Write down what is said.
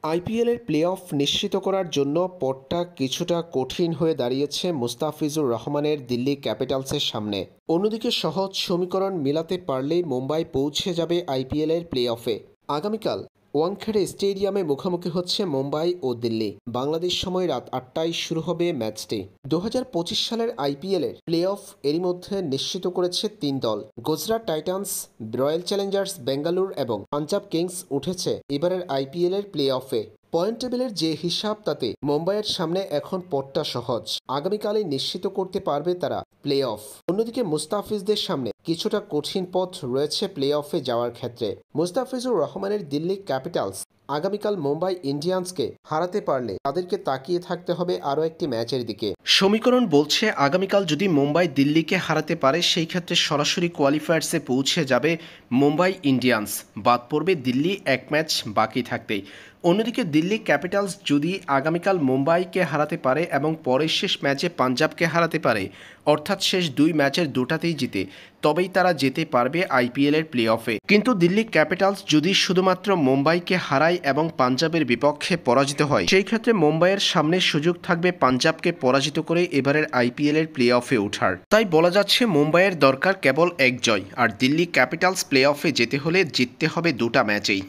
আইপিএলের প্লে-অফ নিশ্চিত করার জন্য পথটা কিছুটা কঠিন হয়ে দাঁড়িয়েছে মুস্তাফিজুর রহমানের দিল্লি ক্যাপিটালসের সামনে। অন্যদিকে সহজ সমীকরণ মিলাতে পারলেই মুম্বাই পৌঁছে যাবে আইপিএলের প্লে-অফে। আগামীকাল ওয়াংখেড়ে স্টেডিয়ামে মুখোমুখি হচ্ছে মুম্বাই ও দিল্লি। বাংলাদেশ সময় রাত ৮টায় শুরু হবে ম্যাচটি। ২০২৫ সালের আইপিএলের প্লে-অফ এরই মধ্যে নিশ্চিত করেছে ৩ দল। Gujarat Titans, royal Challengers Bengaluru এবং পাঞ্জাব কিংস উঠেছে এবারের আইপিএলের প্লে-অফে। পয়েন্ট টেবিলের যে হিসাব তাতে মুম্বাইয়ের সামনে এখন পথটা সহজ। আগামীকালই নিশ্চিত করতে পারবে তারা প্লে-অফ। অন্যদিকে মুস্তাফিজদের সামনে কিছুটা কঠিন পথ রয়েছে প্লে-অফে যাওয়ার ক্ষেত্রে। মুস্তাফিজুর রহমানের দিল্লি ক্যাপিটালস আগামীকাল মুম্বাই ইন্ডিয়ান্সকে হারাতে পারলে তাদেরকে তাকিয়ে থাকতে হবে আরও একটি ম্যাচের দিকে। সমীকরণ বলছে আগামীকাল যদি মুম্বাই দিল্লিকে হারাতে পারে সেই ক্ষেত্রে সরাসরি কোয়ালিফায়ার্সে পৌঁছে যাবে মুম্বাই ইন্ডিয়ান্স, বাদ পড়বে দিল্লি এক ম্যাচ বাকি থাকতেই। অন্যদিকে দিল্লি ক্যাপিটালস যদি আগামীকাল মুম্বাইকে হারাতে পারে এবং পরের শেষ ম্যাচে পাঞ্জাবকে হারাতে পারে, অর্থাৎ শেষ দুই ম্যাচের দুটাতেই জিতে, তবেই তারা যেতে পারবে আইপিএলের প্লে-অফে। কিন্তু দিল্লি ক্যাপিটালস যদি শুধুমাত্র মুম্বাইকে হারায় এবং পাঞ্জাবের বিপক্ষে পরাজিত হয়, সেই ক্ষেত্রে মুম্বাইয়ের সামনে সুযোগ থাকবে পাঞ্জাবকে পরাজিত করে এবারের আইপিএলের প্লে-অফে ওঠার। তাই বলা যাচ্ছে মুম্বাইয়ের দরকার কেবল এক জয়, আর দিল্লি ক্যাপিটালস প্লে-অফে যেতে হলে জিততে হবে দুটা ম্যাচেই।